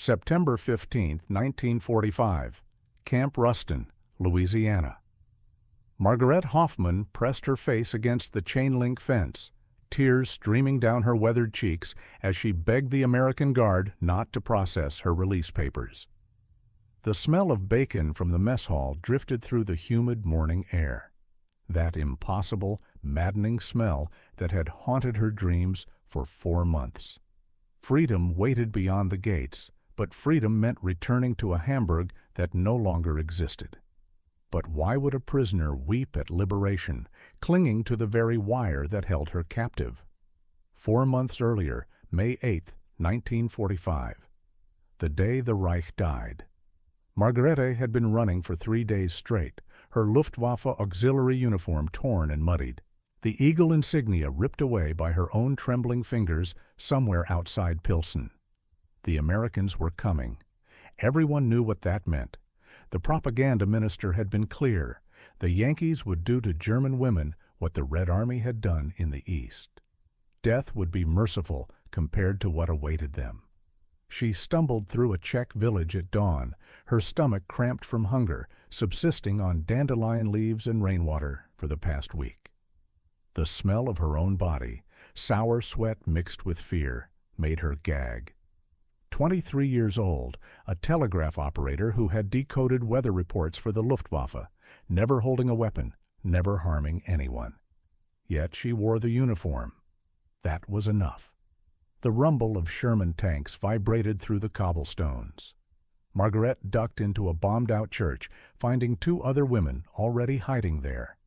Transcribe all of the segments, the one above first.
September 15, 1945, Camp Ruston, Louisiana. Margaret Hoffman pressed her face against the chain-link fence, tears streaming down her weathered cheeks as she begged the American guard not to process her release papers. The smell of bacon from the mess hall drifted through the humid morning air, that impossible, maddening smell that had haunted her dreams for 4 months. Freedom waited beyond the gates, but freedom meant returning to a Hamburg that no longer existed. But why would a prisoner weep at liberation, clinging to the very wire that held her captive? 4 months earlier, May 8, 1945, the day the Reich died. Margarete had been running for 3 days straight, her Luftwaffe auxiliary uniform torn and muddied, the eagle insignia ripped away by her own trembling fingers somewhere outside Pilsen. The Americans were coming. Everyone knew what that meant. The propaganda minister had been clear. The Yankees would do to German women what the Red Army had done in the East. Death would be merciful compared to what awaited them. She stumbled through a Czech village at dawn, her stomach cramped from hunger, subsisting on dandelion leaves and rainwater for the past week. The smell of her own body, sour sweat mixed with fear, made her gag. 23 years old, a telegraph operator who had decoded weather reports for the Luftwaffe, never holding a weapon, never harming anyone. Yet she wore the uniform. That was enough. The rumble of Sherman tanks vibrated through the cobblestones. Margaret ducked into a bombed-out church, finding 2 other women already hiding there.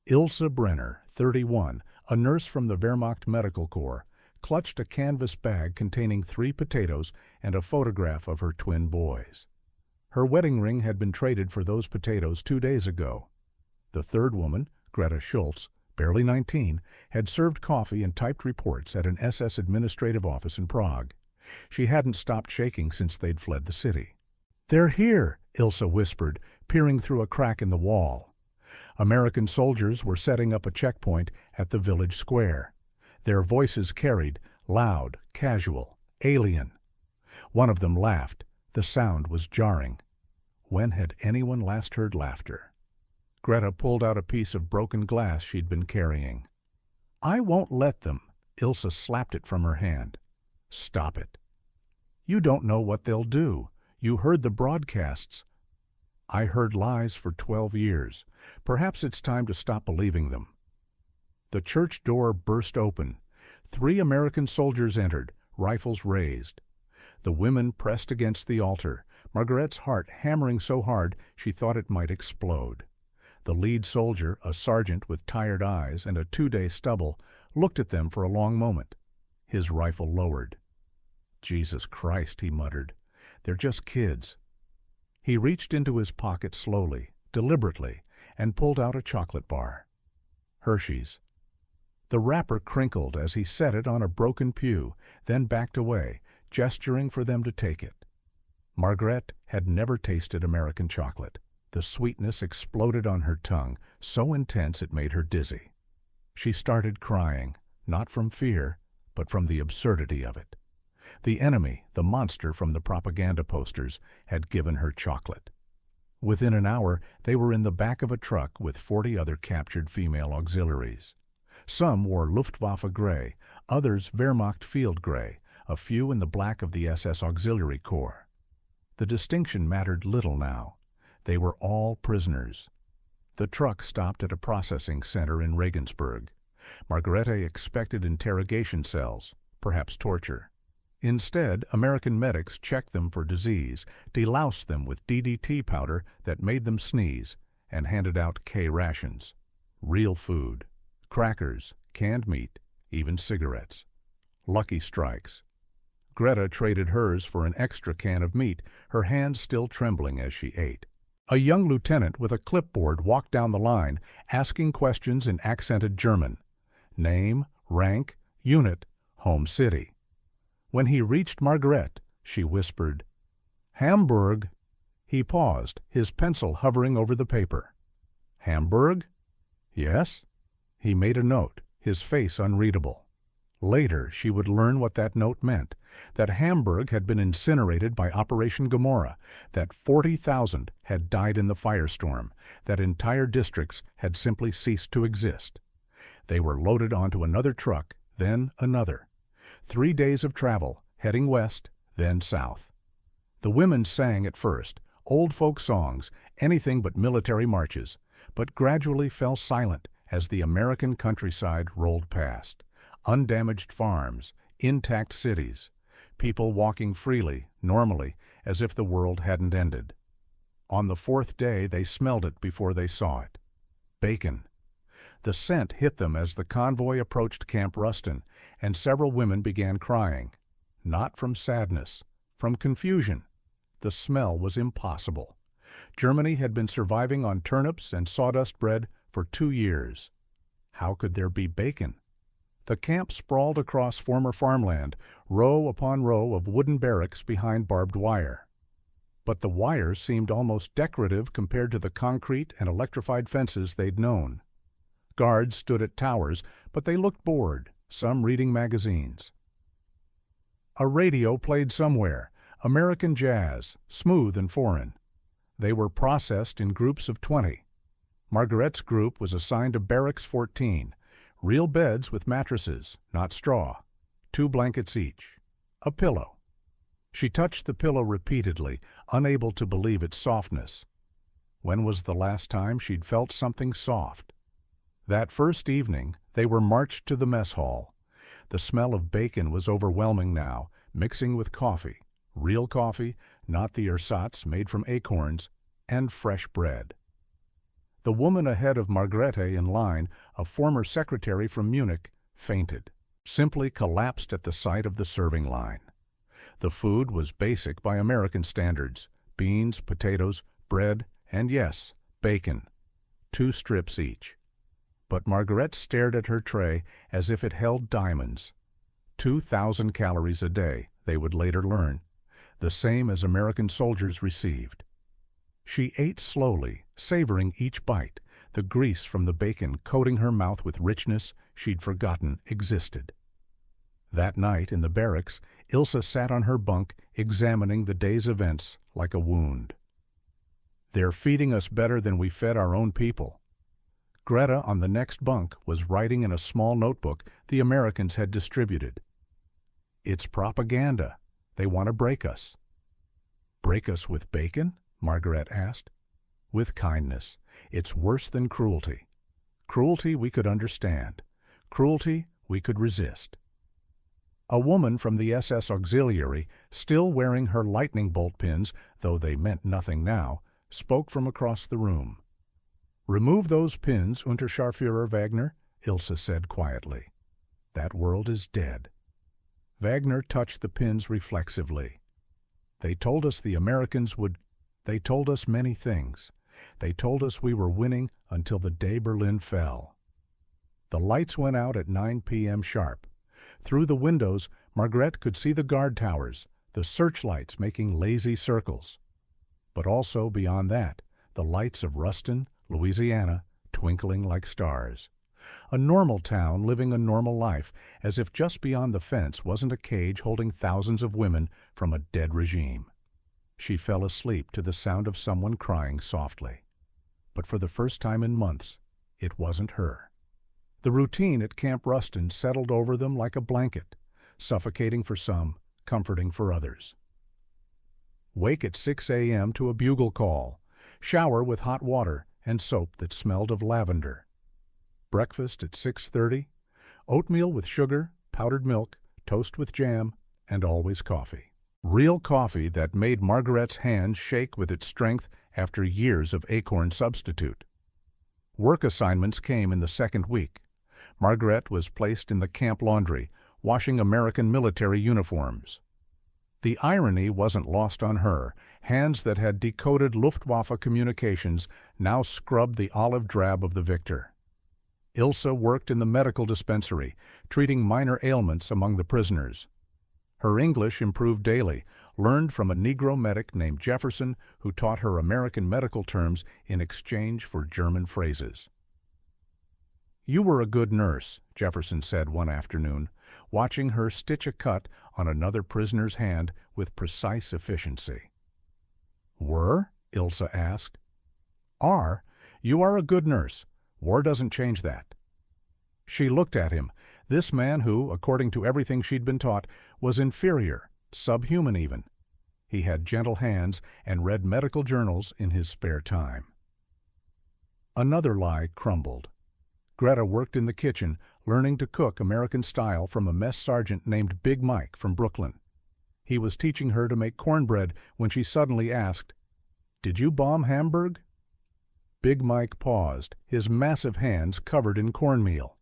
Ilse Brenner, 31, a nurse from the Wehrmacht Medical Corps, clutched a canvas bag containing 3 potatoes and a photograph of her twin boys. Her wedding ring had been traded for those potatoes 2 days ago. The third woman, Greta Schultz, barely 19, had served coffee and typed reports at an SS administrative office in Prague. She hadn't stopped shaking since they'd fled the city. "They're here," Ilse whispered, peering through a crack in the wall. American soldiers were setting up a checkpoint at the village square. Their voices carried, loud, casual, alien. One of them laughed. The sound was jarring. When had anyone last heard laughter? Greta pulled out a piece of broken glass she'd been carrying. "I won't let them." Ilse slapped it from her hand. "Stop it. You don't know what they'll do. You heard the broadcasts." "I heard lies for 12 years. Perhaps it's time to stop believing them." The church door burst open. 3 American soldiers entered, rifles raised. The women pressed against the altar, Margaret's heart hammering so hard she thought it might explode. The lead soldier, a sergeant with tired eyes and a 2-day stubble, looked at them for a long moment. His rifle lowered. "Jesus Christ," he muttered. "They're just kids." He reached into his pocket slowly, deliberately, and pulled out a chocolate bar. Hershey's. The wrapper crinkled as he set it on a broken pew, then backed away, gesturing for them to take it. Margaret had never tasted American chocolate. The sweetness exploded on her tongue, so intense it made her dizzy. She started crying, not from fear, but from the absurdity of it. The enemy, the monster from the propaganda posters, had given her chocolate. Within an hour, they were in the back of a truck with 40 other captured female auxiliaries. Some wore Luftwaffe gray, others Wehrmacht field gray, a few in the black of the SS Auxiliary Corps. The distinction mattered little now. They were all prisoners. The truck stopped at a processing center in Regensburg. Margarete expected interrogation cells, perhaps torture. Instead, American medics checked them for disease, deloused them with DDT powder that made them sneeze, and handed out K rations. Real food. Crackers, canned meat, even cigarettes. Lucky strikes. Greta traded hers for an extra can of meat, her hands still trembling as she ate. A young lieutenant with a clipboard walked down the line, asking questions in accented German. Name, rank, unit, home city. When he reached Margaret, she whispered, "Hamburg." He paused, his pencil hovering over the paper. "Hamburg?" "Yes." He made a note, his face unreadable. Later, she would learn what that note meant, that Hamburg had been incinerated by Operation Gomorrah, that 40,000 had died in the firestorm, that entire districts had simply ceased to exist. They were loaded onto another truck, then another. 3 days of travel, heading west, then south. The women sang at first, old folk songs, anything but military marches, but gradually fell silent as the American countryside rolled past. Undamaged farms, intact cities, people walking freely, normally, as if the world hadn't ended. On the 4th day they smelled it before they saw it. Bacon. The scent hit them as the convoy approached Camp Rustin, and several women began crying. Not from sadness, from confusion. The smell was impossible. Germany had been surviving on turnips and sawdust bread for 2 years. How could there be bacon? The camp sprawled across former farmland, row upon row of wooden barracks behind barbed wire. But the wire seemed almost decorative compared to the concrete and electrified fences they'd known. Guards stood at towers, but they looked bored, some reading magazines. A radio played somewhere, American jazz, smooth and foreign. They were processed in groups of 20. Margaret's group was assigned to Barracks 14, real beds with mattresses, not straw, 2 blankets each, a pillow. She touched the pillow repeatedly, unable to believe its softness. When was the last time she'd felt something soft? That first evening, they were marched to the mess hall. The smell of bacon was overwhelming now, mixing with coffee, real coffee, not the ersatz made from acorns, and fresh bread. The woman ahead of Margrethe in line, a former secretary from Munich, fainted, simply collapsed at the sight of the serving line. The food was basic by American standards: beans, potatoes, bread, and yes, bacon, 2 strips each. But Margaret stared at her tray as if it held diamonds. 2,000 calories a day, they would later learn, the same as American soldiers received. She ate slowly, savoring each bite, the grease from the bacon coating her mouth with richness she'd forgotten existed. That night in the barracks, Ilse sat on her bunk examining the day's events like a wound. They're feeding us better than we fed our own people. Greta on the next bunk was writing in a small notebook the Americans had distributed. It's propaganda. They want to break us. Break us with bacon? Margaret asked. With kindness. It's worse than cruelty. Cruelty we could understand. Cruelty we could resist. A woman from the SS Auxiliary, still wearing her lightning bolt pins, though they meant nothing now, spoke from across the room. Remove those pins, Unterscharführer Wagner, Ilse said quietly. That world is dead. Wagner touched the pins reflexively. They told us the Americans would... They told us many things. They told us we were winning until the day Berlin fell. The lights went out at 9 p.m. sharp. Through the windows, Margaret could see the guard towers, the searchlights making lazy circles. But also, beyond that, the lights of Ruston, Louisiana, twinkling like stars. A normal town living a normal life, as if just beyond the fence wasn't a cage holding thousands of women from a dead regime. She fell asleep to the sound of someone crying softly. But for the first time in months, it wasn't her. The routine at Camp Rustin settled over them like a blanket, suffocating for some, comforting for others. Wake at 6 a.m. to a bugle call. Shower with hot water and soap that smelled of lavender. Breakfast at 6:30. Oatmeal with sugar, powdered milk, toast with jam, and always coffee. Real coffee that made Margaret's hand shake with its strength after years of acorn substitute. Work assignments came in the second week. Margaret was placed in the camp laundry, washing American military uniforms. The irony wasn't lost on her. Hands that had decoded Luftwaffe communications now scrubbed the olive drab of the victor. Ilse worked in the medical dispensary, treating minor ailments among the prisoners. Her English improved daily, learned from a Negro medic named Jefferson who taught her American medical terms in exchange for German phrases. "You were a good nurse," Jefferson said one afternoon, watching her stitch a cut on another prisoner's hand with precise efficiency. "Were?" Ilsa asked. "Are. You are a good nurse. War doesn't change that." She looked at him, this man who, according to everything she'd been taught, was inferior, subhuman even. He had gentle hands and read medical journals in his spare time. Another lie crumbled. Greta worked in the kitchen, learning to cook American style from a mess sergeant named Big Mike from Brooklyn. He was teaching her to make cornbread when she suddenly asked, "Did you bomb Hamburg?" Big Mike paused, his massive hands covered in cornmeal.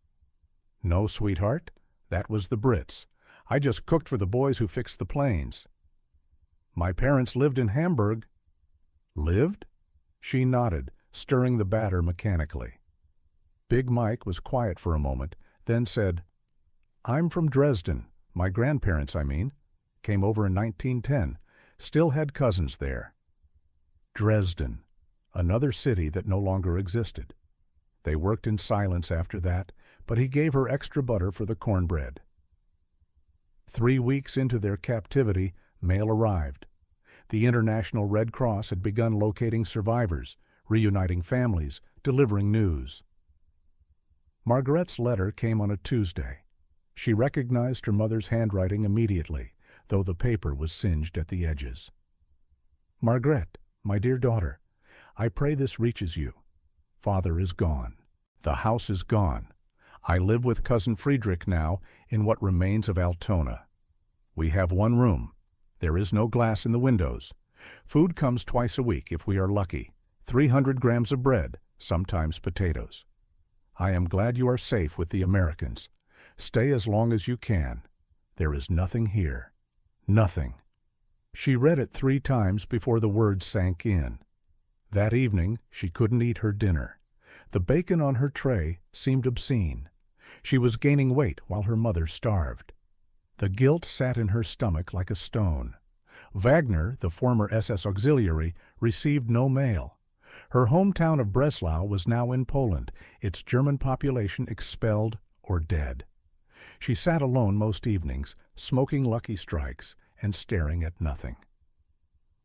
"No, sweetheart. That was the Brits. I just cooked for the boys who fixed the planes." "My parents lived in Hamburg." "Lived?" She nodded, stirring the batter mechanically. Big Mike was quiet for a moment, then said, "I'm from Dresden. My grandparents, I mean. Came over in 1910. Still had cousins there." Dresden, another city that no longer existed. They worked in silence after that, but he gave her extra butter for the cornbread. 3 weeks into their captivity, mail arrived. The International Red Cross had begun locating survivors, reuniting families, delivering news. Margaret's letter came on a Tuesday. She recognized her mother's handwriting immediately, though the paper was singed at the edges. "Margaret, my dear daughter, I pray this reaches you. Father is gone. The house is gone. I live with Cousin Friedrich now in what remains of Altona. We have one room. There is no glass in the windows. Food comes twice a week if we are lucky. 300 grams of bread, sometimes potatoes. I am glad you are safe with the Americans. Stay as long as you can. There is nothing here. Nothing." She read it 3 times before the words sank in. That evening she couldn't eat her dinner. The bacon on her tray seemed obscene. She was gaining weight while her mother starved. The guilt sat in her stomach like a stone. Wagner, the former SS auxiliary, received no mail. Her hometown of Breslau was now in Poland, its German population expelled or dead. She sat alone most evenings, smoking Lucky Strikes and staring at nothing.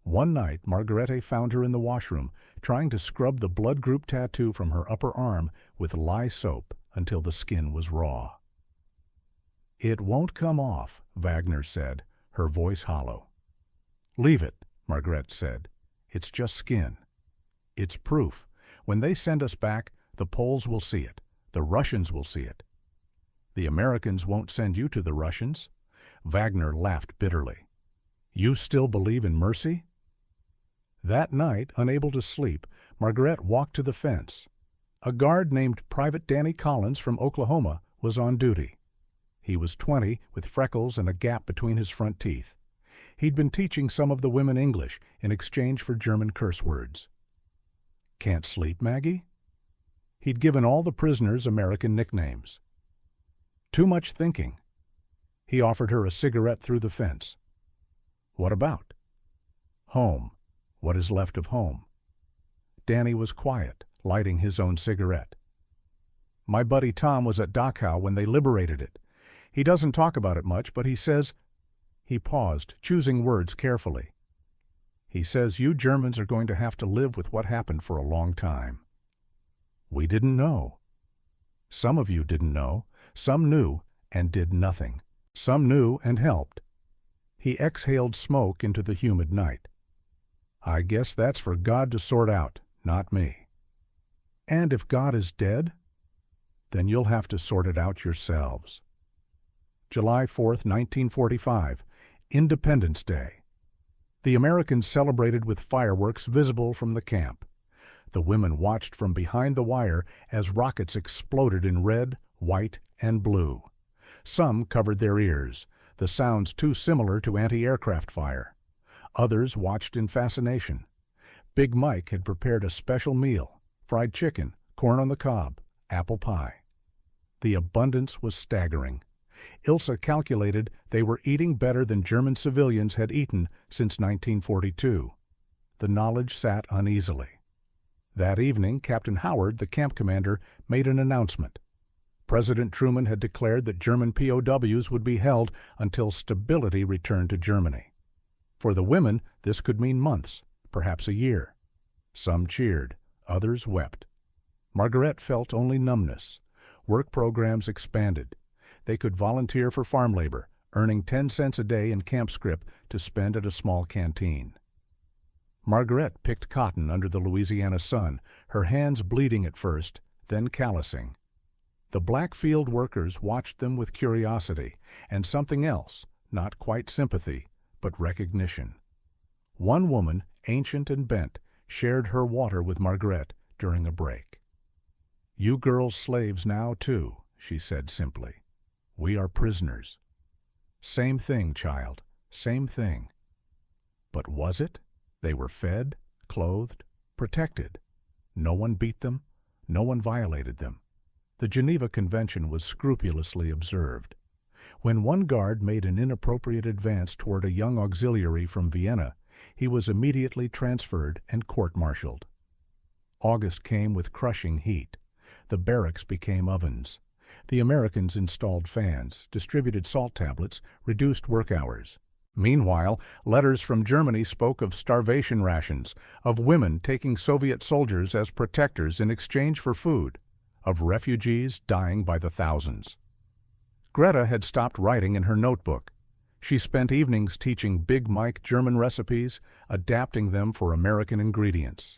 One night Margarete found her in the washroom, trying to scrub the blood group tattoo from her upper arm with lye soap until the skin was raw. "It won't come off," Wagner said, her voice hollow. "Leave it," Margaret said. "It's just skin. It's proof. When they send us back, the Poles will see it. The Russians will see it." "The Americans won't send you to the Russians." Wagner laughed bitterly. "You still believe in mercy?" That night, unable to sleep, Margaret walked to the fence. A guard named Private Danny Collins from Oklahoma was on duty. He was 20, with freckles and a gap between his front teeth. He'd been teaching some of the women English in exchange for German curse words. "Can't sleep, Maggie?" He'd given all the prisoners American nicknames. "Too much thinking." He offered her a cigarette through the fence. "What about?" "Home. What is left of home." Danny was quiet, lighting his own cigarette. "My buddy Tom was at Dachau when they liberated it. He doesn't talk about it much, but he says—" He paused, choosing words carefully. "He says you Germans are going to have to live with what happened for a long time." "We didn't know." "Some of you didn't know. Some knew and did nothing. Some knew and helped." He exhaled smoke into the humid night. "I guess that's for God to sort out, not me." "And if God is dead?" "Then you'll have to sort it out yourselves." July 4th, 1945, Independence Day. The Americans celebrated with fireworks visible from the camp. The women watched from behind the wire as rockets exploded in red, white, and blue. Some covered their ears, the sounds too similar to anti-aircraft fire. Others watched in fascination. Big Mike had prepared a special meal: fried chicken, corn on the cob, apple pie. The abundance was staggering. Ilsa calculated they were eating better than German civilians had eaten since 1942. The knowledge sat uneasily. That evening, Captain Howard, the camp commander, made an announcement. President Truman had declared that German POWs would be held until stability returned to Germany. For the women, this could mean months, perhaps a year. Some cheered, others wept. Margaret felt only numbness. Work programs expanded. They could volunteer for farm labor, earning 10 cents a day in camp scrip to spend at a small canteen. Margaret picked cotton under the Louisiana sun, her hands bleeding at first, then callousing. The black field workers watched them with curiosity and something else, not quite sympathy, but recognition. One woman, ancient and bent, shared her water with Margaret during a break. "You girls slaves now, too," she said simply. "We are prisoners." "Same thing, child, same thing." But was it? They were fed, clothed, protected. No one beat them, no one violated them. The Geneva Convention was scrupulously observed. When one guard made an inappropriate advance toward a young auxiliary from Vienna, he was immediately transferred and court-martialed. August came with crushing heat. The barracks became ovens. The Americans installed fans, distributed salt tablets, reduced work hours. Meanwhile, letters from Germany spoke of starvation rations, of women taking Soviet soldiers as protectors in exchange for food, of refugees dying by the thousands. Greta had stopped writing in her notebook. She spent evenings teaching Big Mike German recipes, adapting them for American ingredients.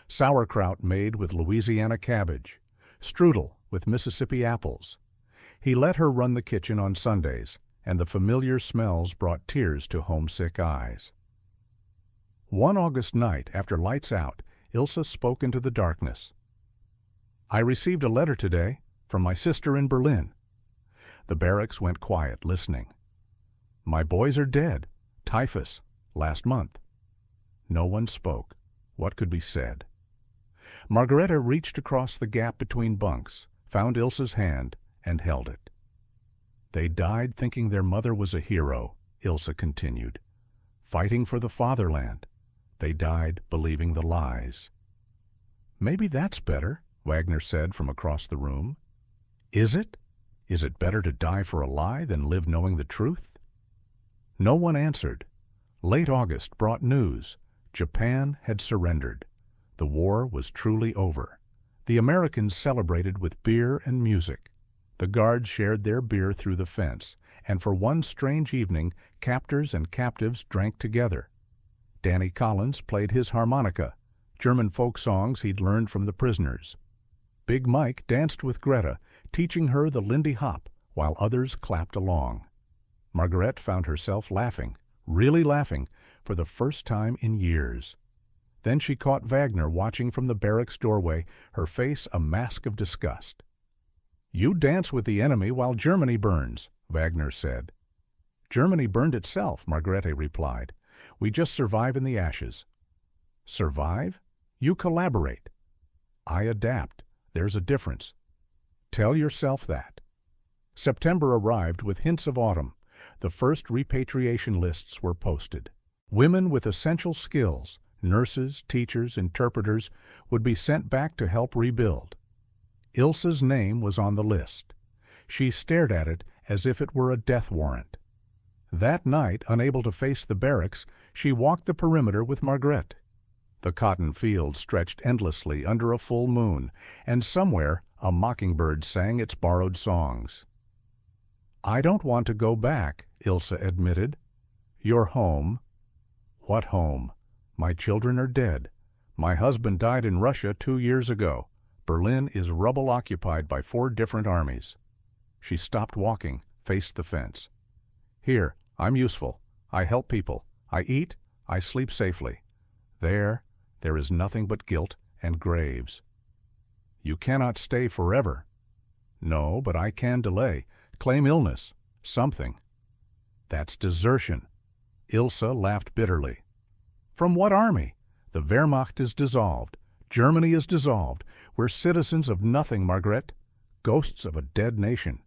Sauerkraut made with Louisiana cabbage, strudel with Mississippi apples. He let her run the kitchen on Sundays, and the familiar smells brought tears to homesick eyes. One August night, after lights out, Ilse spoke into the darkness. "I received a letter today from my sister in Berlin." The barracks went quiet, listening. "My boys are dead. Typhus. Last month." No one spoke. What could be said? Margareta reached across the gap between bunks, found Ilse's hand, and held it. "They died thinking their mother was a hero," Ilse continued. "Fighting for the fatherland. They died believing the lies." "Maybe that's better," Wagner said from across the room. "Is it? Is it better to die for a lie than live knowing the truth?" No one answered. Late August brought news. Japan had surrendered. The war was truly over. The Americans celebrated with beer and music. The guards shared their beer through the fence, and for one strange evening, captors and captives drank together. Danny Collins played his harmonica, German folk songs he'd learned from the prisoners. Big Mike danced with Greta, teaching her the Lindy Hop, while others clapped along. Margaret found herself laughing, really laughing, for the first time in years. Then she caught Wagner watching from the barracks doorway, her face a mask of disgust. "You dance with the enemy while Germany burns," Wagner said. "Germany burned itself," Margrethe replied. "We just survive in the ashes." "Survive? You collaborate." "I adapt. There's a difference." Tell yourself that. September arrived with hints of autumn. The first repatriation lists were posted. Women with essential skills, nurses, teachers, interpreters, would be sent back to help rebuild. Ilse's name was on the list. She stared at it as if it were a death warrant. That night, unable to face the barracks, she walked the perimeter with Margaret. The cotton field stretched endlessly under a full moon, and somewhere a mockingbird sang its borrowed songs. "I don't want to go back," Ilse admitted. "You're home." "What home? My children are dead. My husband died in Russia 2 years ago. Berlin is rubble occupied by 4 different armies." She stopped walking, faced the fence. "Here, I'm useful. I help people. I eat. I sleep safely. There is nothing but guilt and graves." "You cannot stay forever." "No, but I can delay. Claim illness. Something." "That's desertion." Ilse laughed bitterly. "From what army? The Wehrmacht is dissolved. Germany is dissolved. We're citizens of nothing, Margaret. Ghosts of a dead nation."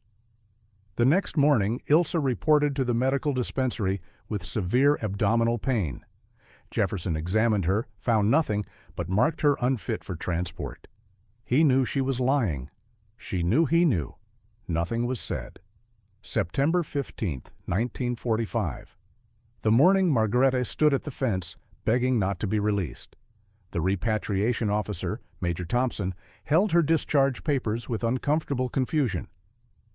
The next morning, Ilse reported to the medical dispensary with severe abdominal pain. Jefferson examined her, found nothing, but marked her unfit for transport. He knew she was lying. She knew he knew. Nothing was said. September 15, 1945. The morning Margarete stood at the fence, begging not to be released. The repatriation officer, Major Thompson, held her discharge papers with uncomfortable confusion.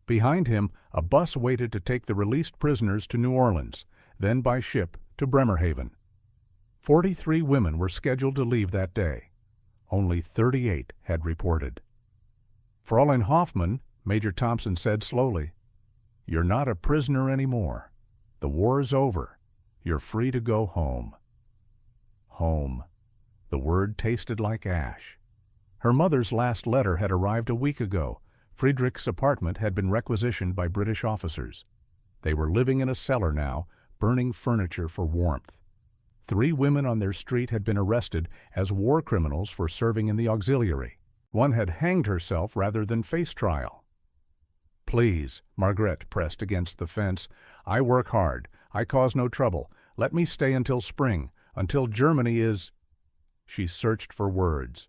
Behind him, a bus waited to take the released prisoners to New Orleans, then by ship to Bremerhaven. 43 women were scheduled to leave that day. Only 38 had reported. Fräulein Hoffmann, Major Thompson said slowly, "You're not a prisoner anymore. The war's over. You're free to go home." Home. The word tasted like ash. Her mother's last letter had arrived a week ago. Friedrich's apartment had been requisitioned by British officers. They were living in a cellar now, burning furniture for warmth. 3 women on their street had been arrested as war criminals for serving in the auxiliary. One had hanged herself rather than face trial. "Please," Margrethe pressed against the fence. "I work hard. I cause no trouble. Let me stay until spring, until Germany is—" She searched for words.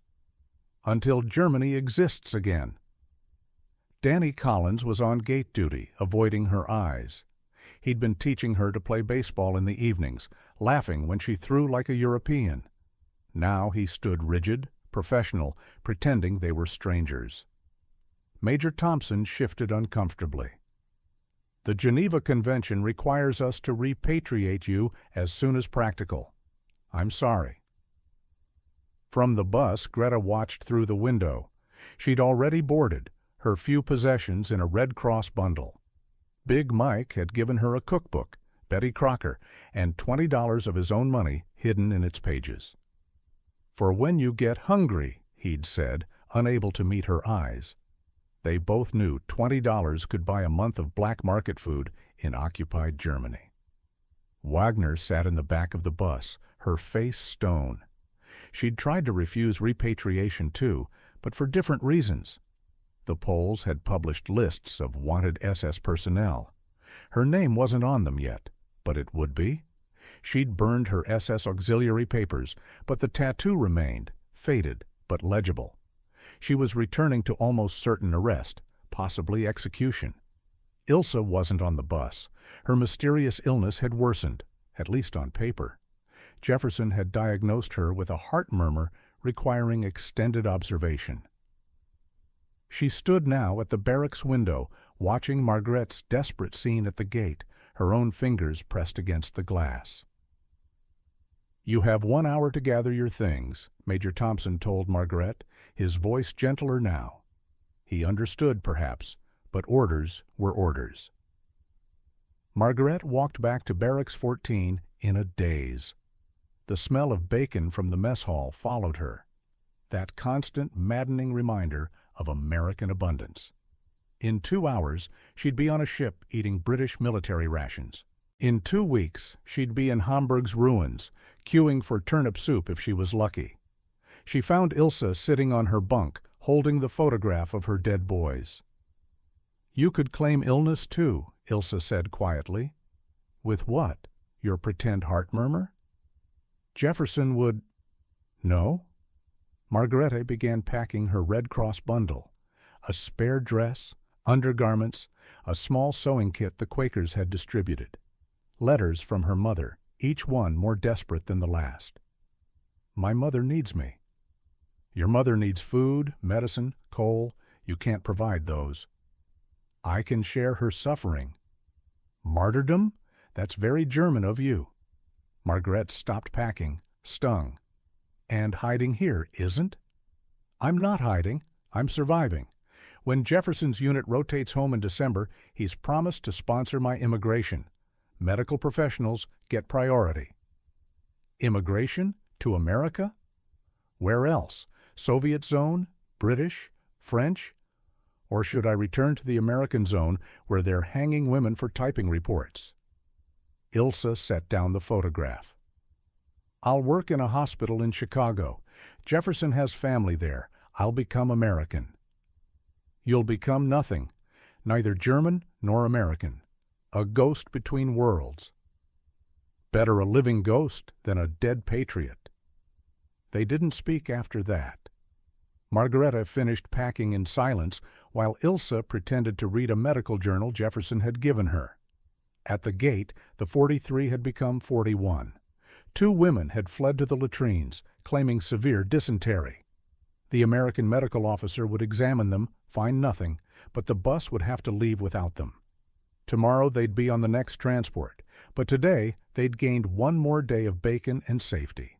"Until Germany exists again." Danny Collins was on gate duty, avoiding her eyes. He'd been teaching her to play baseball in the evenings, laughing when she threw like a European. Now he stood rigid, professional, pretending they were strangers. Major Thompson shifted uncomfortably. "The Geneva Convention requires us to repatriate you as soon as practical. I'm sorry." From the bus, Greta watched through the window. She'd already boarded, her few possessions in a Red Cross bundle. Big Mike had given her a cookbook, Betty Crocker, and $20 of his own money hidden in its pages. "For when you get hungry," he'd said, unable to meet her eyes. They both knew $20 could buy a month of black market food in occupied Germany. Wagner sat in the back of the bus, her face stone. She'd tried to refuse repatriation too, but for different reasons. The Poles had published lists of wanted SS personnel. Her name wasn't on them yet, but it would be. She'd burned her SS auxiliary papers, but the tattoo remained, faded but legible. She was returning to almost certain arrest, possibly execution. Ilse wasn't on the bus. Her mysterious illness had worsened, at least on paper. Jefferson had diagnosed her with a heart murmur requiring extended observation. She stood now at the barracks window, watching Margret's desperate scene at the gate, her own fingers pressed against the glass. "You have 1 hour to gather your things," Major Thompson told Margrethe, his voice gentler now. He understood, perhaps, but orders were orders. Margrethe walked back to Barracks 14 in a daze. The smell of bacon from the mess hall followed her, that constant, maddening reminder of American abundance. In 2 hours, she'd be on a ship eating British military rations. In 2 weeks, she'd be in Hamburg's ruins, queuing for turnip soup if she was lucky. She found Ilse sitting on her bunk, holding the photograph of her dead boys. "You could claim illness, too," Ilse said quietly. "With what? Your pretend heart murmur?" Jefferson would— No? Margrethe began packing her Red Cross bundle, a spare dress, undergarments, a small sewing kit the Quakers had distributed, letters from her mother, each one more desperate than the last. "My mother needs me." "Your mother needs food, medicine, coal. You can't provide those." "I can share her suffering." "Martyrdom? That's very German of you." Margrethe stopped packing, stung. "And hiding here isn't?" "I'm not hiding. I'm surviving. When Jefferson's unit rotates home in December, he's promised to sponsor my immigration. Medical professionals get priority." "Immigration? To America? Where else? Soviet zone? British? French? Or should I return to the American zone where they're hanging women for typing reports?" Ilse set down the photograph. "I'll work in a hospital in Chicago. Jefferson has family there. I'll become American." "You'll become nothing, neither German nor American. A ghost between worlds." "Better a living ghost than a dead patriot." They didn't speak after that. Margaretta finished packing in silence while Ilsa pretended to read a medical journal Jefferson had given her. At the gate, the 43 had become 41. 2 women had fled to the latrines, claiming severe dysentery. The American medical officer would examine them, find nothing, but the bus would have to leave without them. Tomorrow they'd be on the next transport, but today they'd gained one more day of bacon and safety.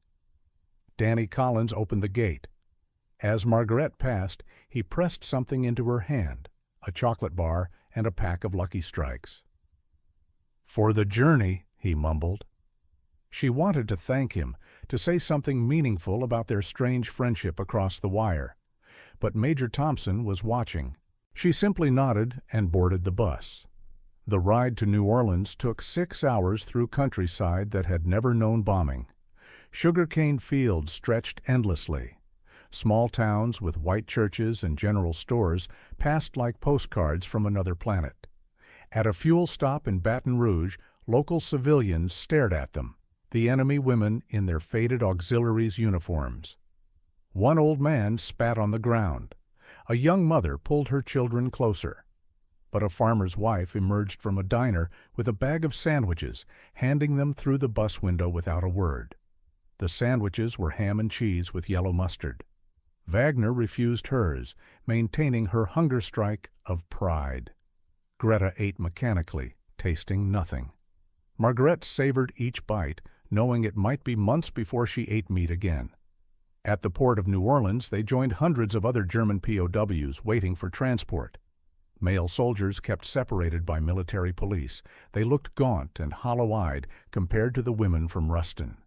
Danny Collins opened the gate. As Margarette passed, he pressed something into her hand, a chocolate bar and a pack of Lucky Strikes. "For the journey," he mumbled. She wanted to thank him, to say something meaningful about their strange friendship across the wire. But Major Thompson was watching. She simply nodded and boarded the bus. The ride to New Orleans took 6 hours through countryside that had never known bombing. Sugarcane fields stretched endlessly. Small towns with white churches and general stores passed like postcards from another planet. At a fuel stop in Baton Rouge, local civilians stared at them, the enemy women in their faded auxiliaries' uniforms. One old man spat on the ground. A young mother pulled her children closer. But a farmer's wife emerged from a diner with a bag of sandwiches, handing them through the bus window without a word. The sandwiches were ham and cheese with yellow mustard. Wagner refused hers, maintaining her hunger strike of pride. Greta ate mechanically, tasting nothing. Margarette savored each bite, knowing it might be months before she ate meat again. At the port of New Orleans, they joined hundreds of other German POWs waiting for transport. Male soldiers kept separated by military police. They looked gaunt and hollow-eyed compared to the women from Ruston.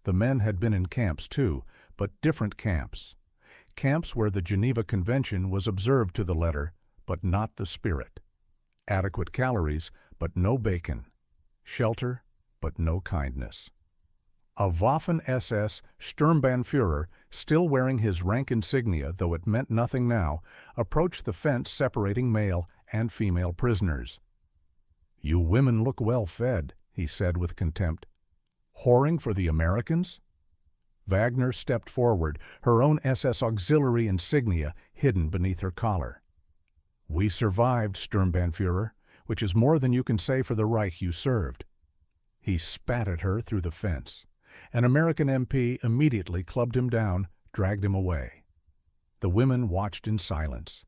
The men had been in camps too, but different camps. Camps where the Geneva Convention was observed to the letter, but not the spirit. Adequate calories, but no bacon. Shelter, but no kindness. A Waffen-SS Sturmbannführer, still wearing his rank insignia, though it meant nothing now, approached the fence separating male and female prisoners. "You women look well fed," he said with contempt. "Whoring for the Americans?" Wagner stepped forward, her own SS auxiliary insignia hidden beneath her collar. "We survived, Sturmbannführer, which is more than you can say for the Reich you served." He spat at her through the fence. An American MP immediately clubbed him down, dragged him away. The women watched in silence.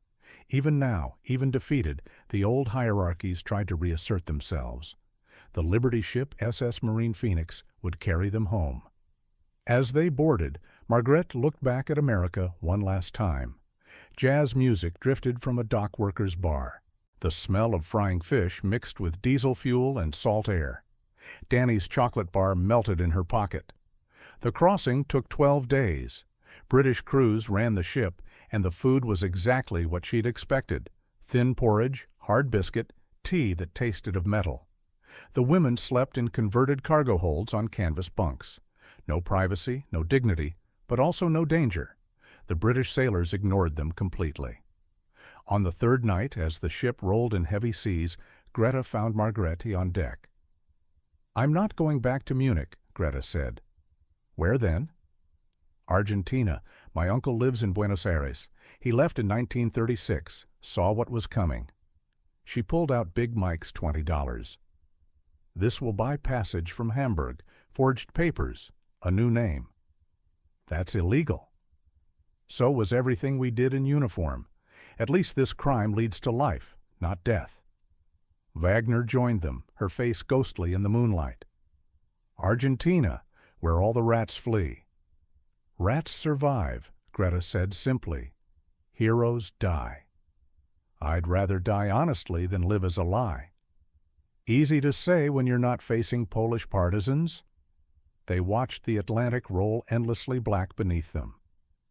Even now, even defeated, the old hierarchies tried to reassert themselves. The Liberty ship SS Marine Phoenix would carry them home. As they boarded, Margarette looked back at America one last time. Jazz music drifted from a dock worker's bar. The smell of frying fish mixed with diesel fuel and salt air. Danny's chocolate bar melted in her pocket. The crossing took 12 days. British crews ran the ship, and the food was exactly what she'd expected: thin porridge, hard biscuit, tea that tasted of metal. The women slept in converted cargo holds on canvas bunks. No privacy, no dignity, but also no danger. The British sailors ignored them completely. On the third night, as the ship rolled in heavy seas, Greta found Margarette on deck. "I'm not going back to Munich," Greta said. "Where then?" "Argentina. My uncle lives in Buenos Aires. He left in 1936, saw what was coming." She pulled out Big Mike's $20. "This will buy passage from Hamburg, forged papers, a new name." "That's illegal." "So was everything we did in uniform. At least this crime leads to life, not death." Wagner joined them, her face ghostly in the moonlight. "Argentina, where all the rats flee." "Rats survive," Greta said simply. "Heroes die." "I'd rather die honestly than live as a lie." "Easy to say when you're not facing Polish partisans." They watched the Atlantic roll endlessly black beneath them.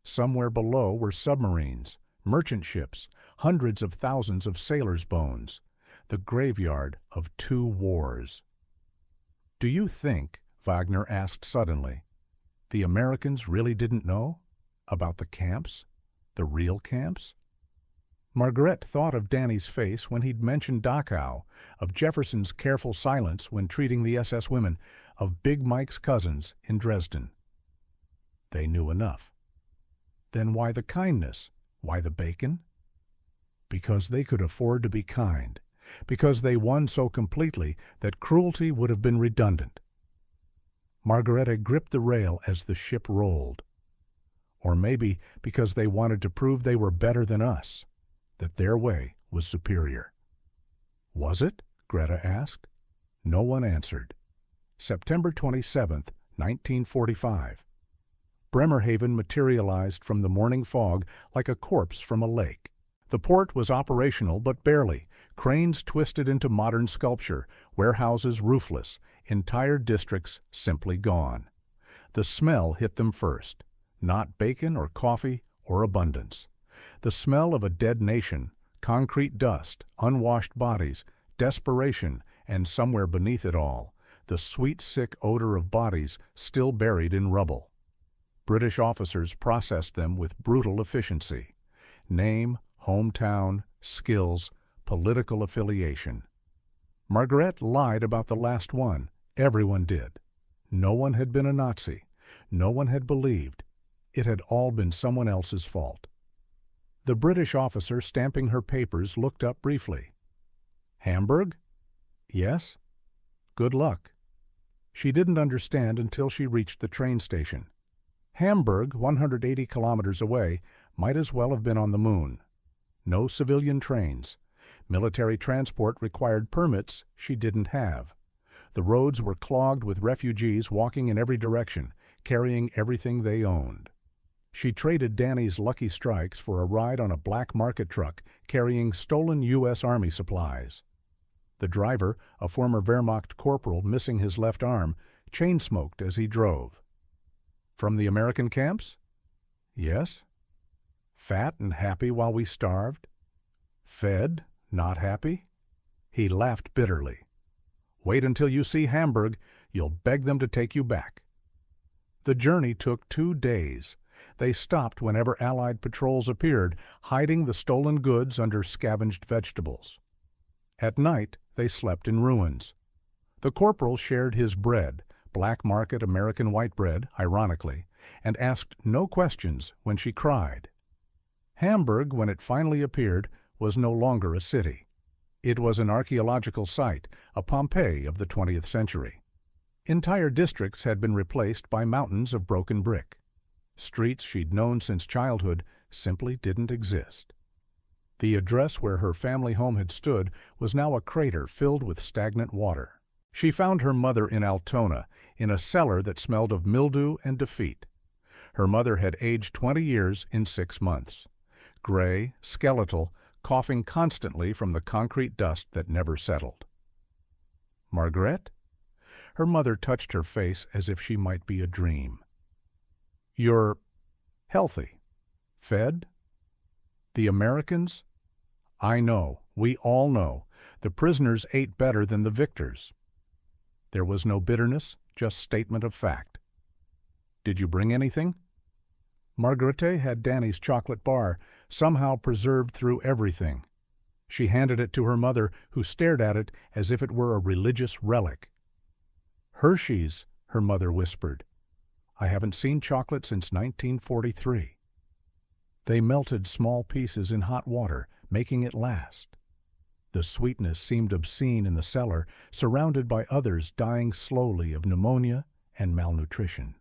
Somewhere below were submarines, merchant ships, hundreds of thousands of sailors' bones. The graveyard of 2 wars. "Do you think," Wagner asked suddenly, "the Americans really didn't know? About the camps? The real camps?" Margarette thought of Danny's face when he'd mentioned Dachau, of Jefferson's careful silence when treating the SS women, of Big Mike's cousins in Dresden. They knew enough. Then why the kindness? Why the bacon? Because they could afford to be kind. Because they won so completely that cruelty would have been redundant. Margaretta gripped the rail as the ship rolled. Or maybe because they wanted to prove they were better than us, that their way was superior. Was it? Greta asked. No one answered. September 27th, 1945. Bremerhaven materialized from the morning fog like a corpse from a lake. The port was operational, but barely. Cranes twisted into modern sculpture, warehouses roofless, entire districts simply gone. The smell hit them first. Not bacon or coffee or abundance. The smell of a dead nation, concrete dust, unwashed bodies, desperation, and somewhere beneath it all, the sweet, sick odor of bodies still buried in rubble. British officers processed them with brutal efficiency. Name, hometown, skills, political affiliation. Margaret lied about the last one. Everyone did. No one had been a Nazi. No one had believed. It had all been someone else's fault. The British officer stamping her papers looked up briefly. Hamburg? Yes? Good luck. She didn't understand until she reached the train station. Hamburg, 180 kilometers away, might as well have been on the moon. No civilian trains. Military transport required permits she didn't have. The roads were clogged with refugees walking in every direction, carrying everything they owned. She traded Danny's Lucky Strikes for a ride on a black market truck carrying stolen U.S. Army supplies. The driver, a former Wehrmacht corporal missing his left arm, chain-smoked as he drove. From the American camps? Yes. Fat and happy while we starved? Fed, not happy? He laughed bitterly. Wait until you see Hamburg. You'll beg them to take you back. The journey took 2 days. They stopped whenever Allied patrols appeared, hiding the stolen goods under scavenged vegetables. At night, they slept in ruins. The corporal shared his bread, black market American white bread, ironically, and asked no questions when she cried. Hamburg, when it finally appeared, was no longer a city. It was an archaeological site, a Pompeii of the 20th century. Entire districts had been replaced by mountains of broken brick. Streets she'd known since childhood simply didn't exist. The address where her family home had stood was now a crater filled with stagnant water. She found her mother in Altona, in a cellar that smelled of mildew and defeat. Her mother had aged 20 years in 6 months. Gray, skeletal, coughing constantly from the concrete dust that never settled. Margaret? Her mother touched her face as if she might be a dream. You're healthy. Fed? The Americans? I know, we all know. The prisoners ate better than the victors. There was no bitterness, just statement of fact. Did you bring anything? Margarete had Danny's chocolate bar, somehow preserved through everything. She handed it to her mother, who stared at it as if it were a religious relic. Hershey's, her mother whispered. I haven't seen chocolate since 1943. They melted small pieces in hot water, making it last. The sweetness seemed obscene in the cellar, surrounded by others dying slowly of pneumonia and malnutrition.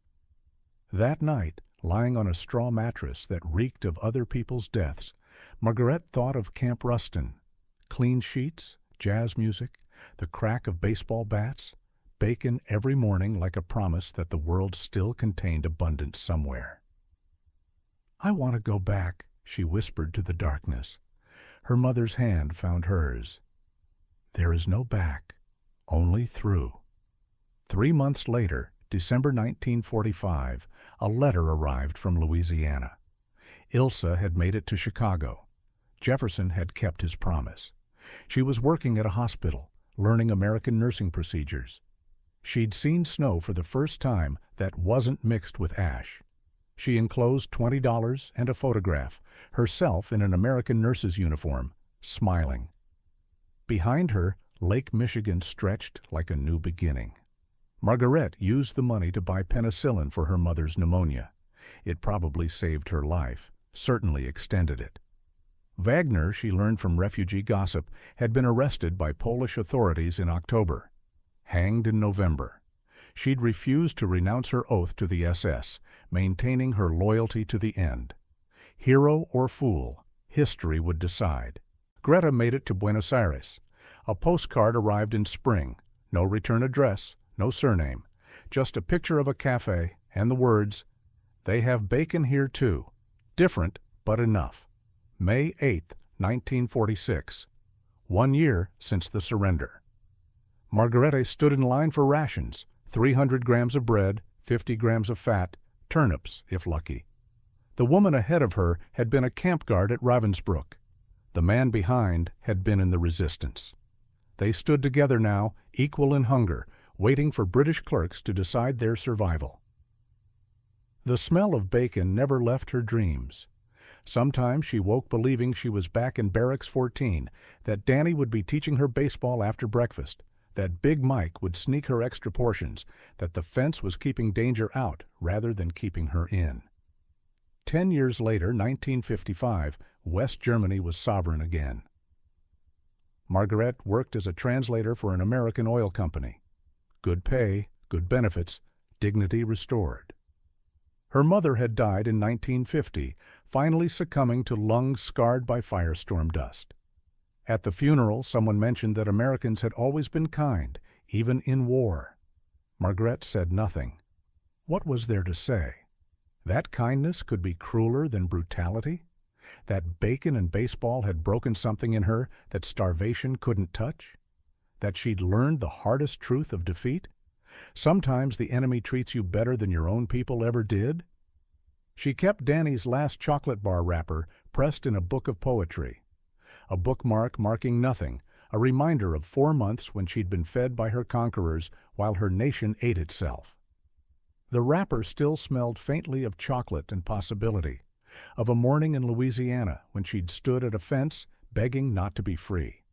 That night, lying on a straw mattress that reeked of other people's deaths, Margaret thought of Camp Ruston. Clean sheets, jazz music, the crack of baseball bats, bacon every morning like a promise that the world still contained abundance somewhere. I want to go back, she whispered to the darkness. Her mother's hand found hers. There is no back, only through. 3 months later, December 1945, a letter arrived from Louisiana. Ilsa had made it to Chicago. Jefferson had kept his promise. She was working at a hospital, learning American nursing procedures. She'd seen snow for the first time that wasn't mixed with ash. She enclosed $20 and a photograph, herself in an American nurse's uniform, smiling. Behind her, Lake Michigan stretched like a new beginning. Margaret used the money to buy penicillin for her mother's pneumonia. It probably saved her life, certainly extended it. Wagner, she learned from refugee gossip, had been arrested by Polish authorities in October, hanged in November. She'd refused to renounce her oath to the SS, maintaining her loyalty to the end. Hero or fool, history would decide. Greta made it to Buenos Aires. A postcard arrived in spring. No return address, no surname, just a picture of a cafe and the words, "They have bacon here too. Different, but enough." May 8, 1946. 1 year since the surrender. Margarete stood in line for rations, 300 grams of bread, 50 grams of fat, turnips, if lucky. The woman ahead of her had been a camp guard at Ravensbrück. The man behind had been in the resistance. They stood together now, equal in hunger, waiting for British clerks to decide their survival. The smell of bacon never left her dreams. Sometimes she woke believing she was back in Barracks 14, that Danny would be teaching her baseball after breakfast, that Big Mike would sneak her extra portions, that the fence was keeping danger out rather than keeping her in. 10 years later, 1955, West Germany was sovereign again. Margaret worked as a translator for an American oil company. Good pay, good benefits, dignity restored. Her mother had died in 1950, finally succumbing to lungs scarred by firestorm dust. At the funeral, someone mentioned that Americans had always been kind, even in war. Margaret said nothing. What was there to say? That kindness could be crueler than brutality? That bacon and baseball had broken something in her that starvation couldn't touch? That she'd learned the hardest truth of defeat? Sometimes the enemy treats you better than your own people ever did? She kept Danny's last chocolate bar wrapper pressed in a book of poetry. A bookmark marking nothing, a reminder of 4 months when she'd been fed by her conquerors while her nation ate itself. The wrapper still smelled faintly of chocolate and possibility, of a morning in Louisiana when she'd stood at a fence begging not to be free,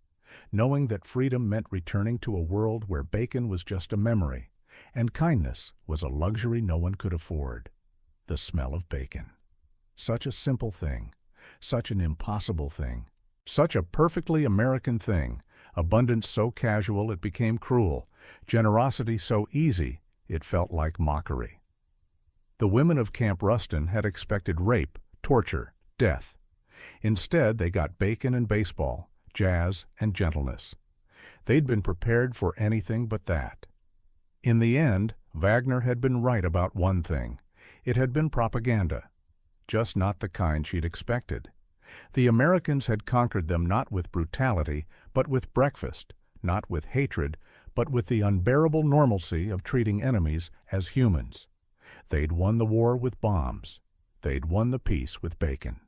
knowing that freedom meant returning to a world where bacon was just a memory, and kindness was a luxury no one could afford. The smell of bacon. Such a simple thing, such an impossible thing, such a perfectly American thing, abundance so casual it became cruel, generosity so easy it felt like mockery. The women of Camp Ruston had expected rape, torture, death. Instead, they got bacon and baseball, jazz and gentleness. They'd been prepared for anything but that. In the end, Wagner had been right about one thing. It had been propaganda, just not the kind she'd expected. The Americans had conquered them not with brutality, but with breakfast, not with hatred, but with the unbearable normalcy of treating enemies as humans. They'd won the war with bombs. They'd won the peace with bacon.